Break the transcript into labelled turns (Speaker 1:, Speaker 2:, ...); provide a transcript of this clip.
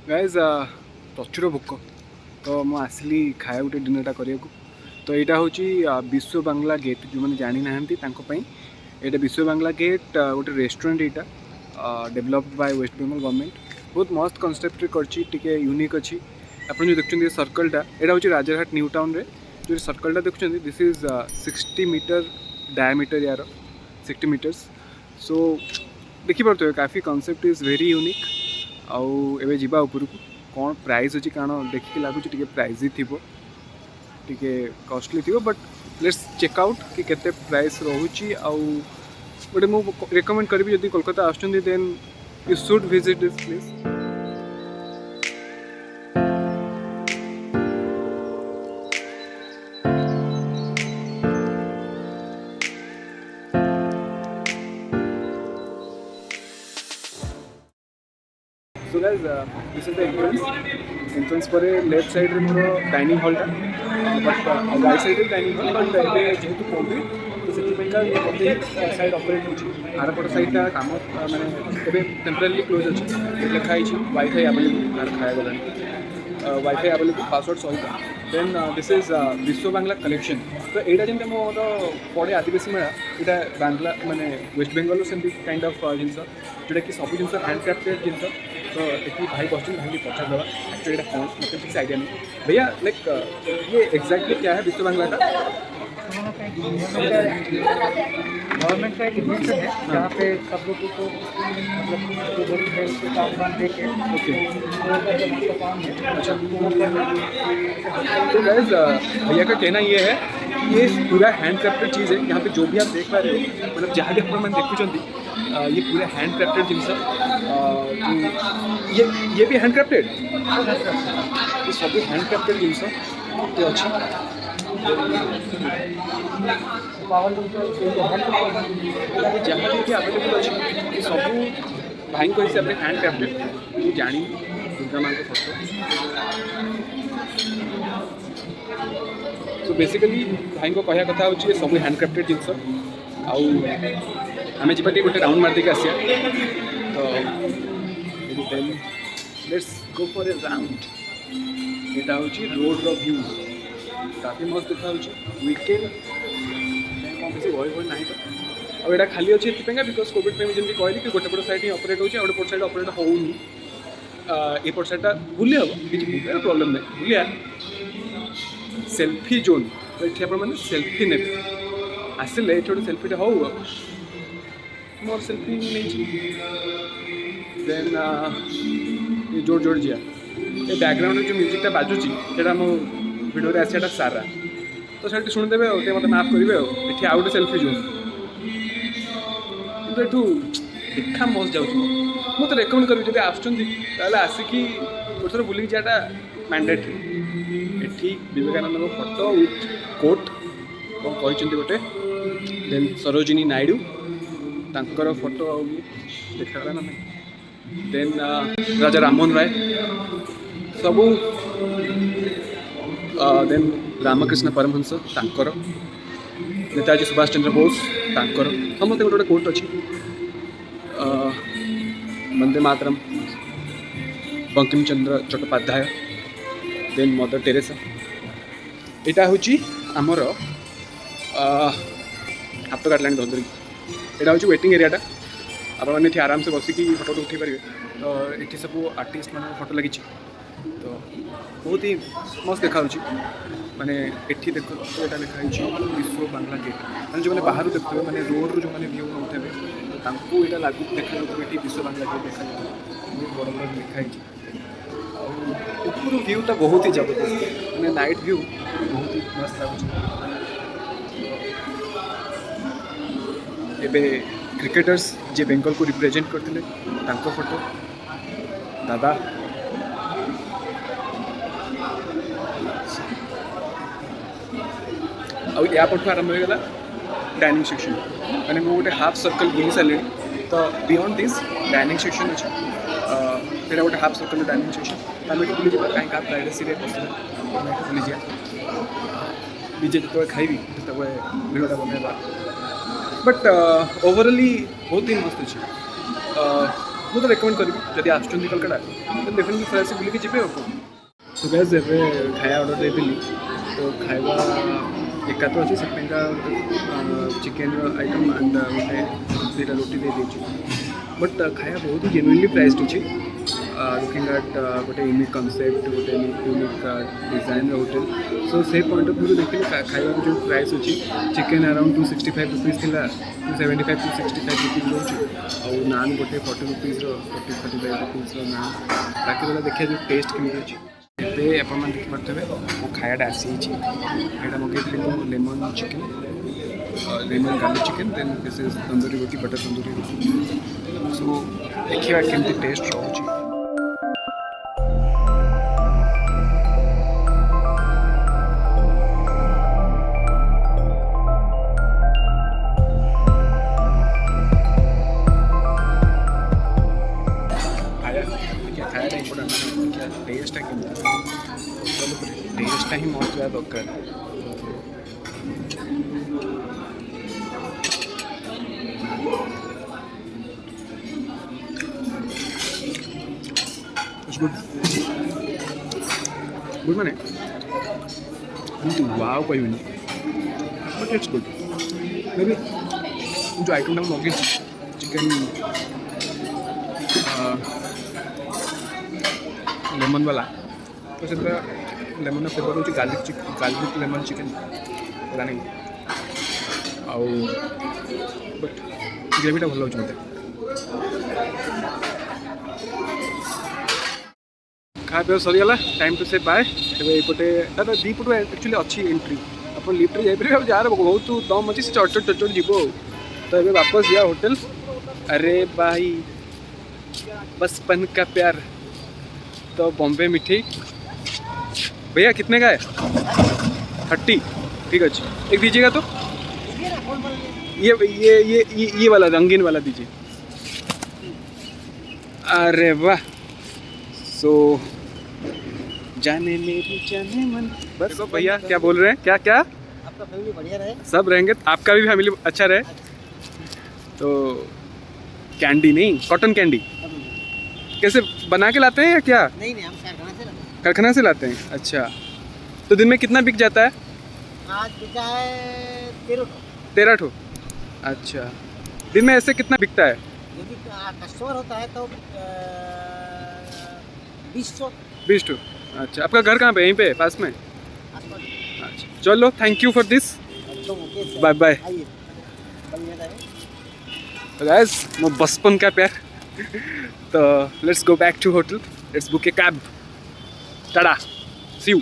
Speaker 1: Guys प्रचुर भोक तो मुझे आसली खाया गोटे डिनरटा करने को। तो यहाँ हूँ विश्व बांग्ला गेट जो मैंने जानी ना यहाँ विश्व बांग्ला गेट गोटे रेस्टोरेंट यहाँ developed by West Bengal government. बहुत मस्त कनसेप्ट कर यूनिक अच्छी। आप जो देखते सर्कलटा यहाँ हूँ राजारहाट न्यू टाउन रे जो सर्कलटा देखुं दिस इज 60 मीटर डायमीटर यार 60 मीटर्स। सो देखिपे काफ़ी कनसेप्ट इज वेरी यूनिक। आउ एबे जीवा उपरकू कौन प्राइस अच्छी कारण देखिए लगुच प्राइज थी टी कॉस्टली थी बट लेट्स चेकआउट कि केते प्राइस रोची। आउ गोटे मु रेकमेंड करी जब कोलकाता आसुँच then you should visit this place. So guys this is the entrance पर लेफ्ट साइड रे मोर डाइनिंग हॉलटा बट राइट साइड रे डाइनिंग हॉल बट जेहेतु कोविड तो से गोटे साइड ऑपरेट होची आरपट साइडटा काम माने एबे टेम्परेरी क्लोज अच्छी लिखाई वाईफाई अवेलेबल खाया गला वाईफाई अवेलेबल पासवर्ड सहित। देन दिस इज विश्व बांग्ला कलेक्शन। तो यहाँ जमी मोर पड़े आदिवासी मेला यहाँ बांग्ला माने वेस्ट बेंगल से काइंड ऑफ जिनस जोटा कि सब जिन हैंड क्राफ्टेड जिनस। तो ये भाई क्वेश्चन भाई पचार दवा एक्चुअली कौन मतलब फिक्स आइडिया नहीं भैया लाइक ये एग्जैक्टली क्या है विश्व बांग्ला का?
Speaker 2: गवर्नमेंट का एक इन्वेंशन है जहाँ पे सब लोगों को मतलब काम दे के
Speaker 1: ओके अच्छा। तो गाइस भैया का कहना ये है कि ये पूरा हैंड क्राफ्टेड चीज़ है। यहाँ पे जो भी आप देख पा रहे हो मतलब जहाँ भी आप मैंने देखुं ये पूरा हैंड क्राफ्टेड जिनस। ये भी हैंड क्राफ्टेड ये सब हैंड क्राफ्टेड जिनस अच्छी। जहाँ भी अवेलेबल अच्छी सब भाई को हिसाब से हैंड क्राफ्टेड मुझे जानी दुर्गा माँ का फोटो। सो बेसिकली भाई को कहया कथा हो सब हैंड क्राफ्टेड जिनस। आम जी गोटे राउंड मार देके आसिया तो let's go for A round. यहाँ हूँ रोड व्यू काफ़ी मस्त देखा वीकेंड कौन बेस गहली गहली ना तो और यहाँ खाली अच्छे बिकज कोविड टाइम जमी कहली कि गोटे पट साइड ही ऑपरेट होचे गोटे पट साइड ऑपरेट होनी एपट साइडटा बुले हम कि बुले प्रॉब्लम नहीं बुलिया सेल्फी जोन। तो ये आप सेल्फी ने आसिले ये गोटे सेल्फीटा हो मोर सेल्फी नहीं। देन ये जोड़ जोड़ जिया ये बैकग्राउंड जो म्यूजिकटा बाजुची सेटा मो भिडियो आसाटा सारा तो से शुणिदेवे मत माफ करेंगे ये आउ गए सेल्फी जोन कि देखा मस्त जाऊँ मुझे रेकमेंड करी जब आसुँच आसिकी गोटे थर बुलिक जाटा मैंडेटरी। ये विवेकानंद फोटो विथ कोट कौन कहते गोटे। देन सरोजिनी नायडू तांकर फोटो देखा ना। देन राजा राममोहन राय सबू। देन रामकृष्ण परमहंस तांकर नेताजी सुभाष चंद्र बोस तांकर समस्त गोटे गोटे कोट अच्छी। Vande Mataram Bankim Chandra Chattopadhyay. Then Mother Teresa. यहाँ हूँ आमर हाथ काटलानी धरी यहाँ हूँ वेटिंग एरियाटा आपने आराम से बसिकी फोटो उठे पारे। तो ये सब आर्टिस्ट मान फोटो लगी तो बहुत ही मस्त देखा माने एठी देखो यहाँ लिखाई विश्व बांग्ला गेट मैंने जो मैंने बाहर देखते मैंने रोड रू जो मैंने व्यू नौथे तो यहाँ लागू देखा ये विश्व बांग्ला गेट देखा बहुत बड़ बड़ लिखाई ऊपर व्यूटा बहुत ही जबरदस्त मैंने नाइट व्यू बहुत ही मस्त लगुच। एबे क्रिकेटर्स जे बेंगल को रिप्रेजेंट करते फोटो दादा और या पटू आरंभ होगा डाइनिंग सेक्शन मैंने मुझे गोटे हाफ सर्कल बुली सारे। तो बियॉन्ड दिस डाइनिंग सेक्शन अच्छे यहाँ गोटे हाफ सर्कल डाइनिंग सेक्शन आम बुली जा कहीं क्या प्राइवेसी बुली जा निजे जो खाइबी जो भिडियोटा बनवा बट ओवरअली बहुत ही मस्त अच्छे। मुझे रेकमेंड करी जब आसुँच कलकाता तो डेफिनेटली थोड़ा से बुलिकी जी तो गैस एवं खाया ऑर्डर देदेली तो खाଇବା एका तो अच्छी सेका चिकेन आइटम एंड गोटे दुईटा रोटी दे देती बट खाया बहुत ही जेन्युइनली प्राइस्ड अच्छी लुकिंग एट गोटे यूनिक कनसेप्ट गोटे यूनिक डिजाइन होटेल सो से पॉइंट ऑफ व्यू देखिए खाइबार जो प्राइस अच्छी चिकेन अराउंड 265 रुपीज़ थी 275 to 65 रुपीज़ रोचे और नान गोटे 40 रुपीज़ 40-45 रुपीज़ नान बाकी वाला देखिए जो टेस्ट केमी अच्छी ए आप देखिपे मो खायाटा आसी यहाँ मगेली lemon chicken lemon garlic chicken then this is tandoori roti butter tandoori roti so देखिए केमती टेस्ट रोचे खाया इम्पोर्टेंट टेस्ट टेस्ट ही मस्त रहा दरकार गुड माने वाव कहूँ but it's good may be जो आइटम मगे चिकेन लेमन वाला तो से लेमन फ्लेवर हूँ गार्लिक लेमन चिकेन पता नहीं आउ बट ग्रेवीटा भल लगे मत खा पीवा सरीगला टाइम टू से बाय एपटे दीपटू एक्चुअली अच्छी एंट्री आप लिफ्ट जापर जार बहुत दम अच्छी से चट चट जीव तो ये वापस जा होटल अरे भाई बचपन का प्यार तो बॉम्बे मिठाई भैया कितने का है 30 ठीक है एक दीजिएगा तो ये वाला रंगीन वाला दीजिए अरे वाह सो जाने मेरी जाने मन बस भैया क्या बोल रहे हैं क्या क्या
Speaker 2: आपका फैमिली बढ़िया रहे
Speaker 1: सब रहेंगे आपका भी फैमिली अच्छा रहे तो कैंडी नहीं कॉटन कैंडी कैसे बना के लाते हैं या क्या
Speaker 2: नहीं हम
Speaker 1: कारखाना से लाते हैं अच्छा तो दिन में कितना बिक जाता है
Speaker 2: आज बिका है
Speaker 1: 13 ठो अच्छा दिन में ऐसे कितना बिकता है
Speaker 2: यदि कस्टमर होता है तो 20
Speaker 1: ठो अच्छा आपका घर कहाँ पे यहीं पे पास में अच्छा चलो thank you for this bye bye तो गाइस मो बचपन का प्यार तो let's go back to hotel let's book a cab टाटा सी यू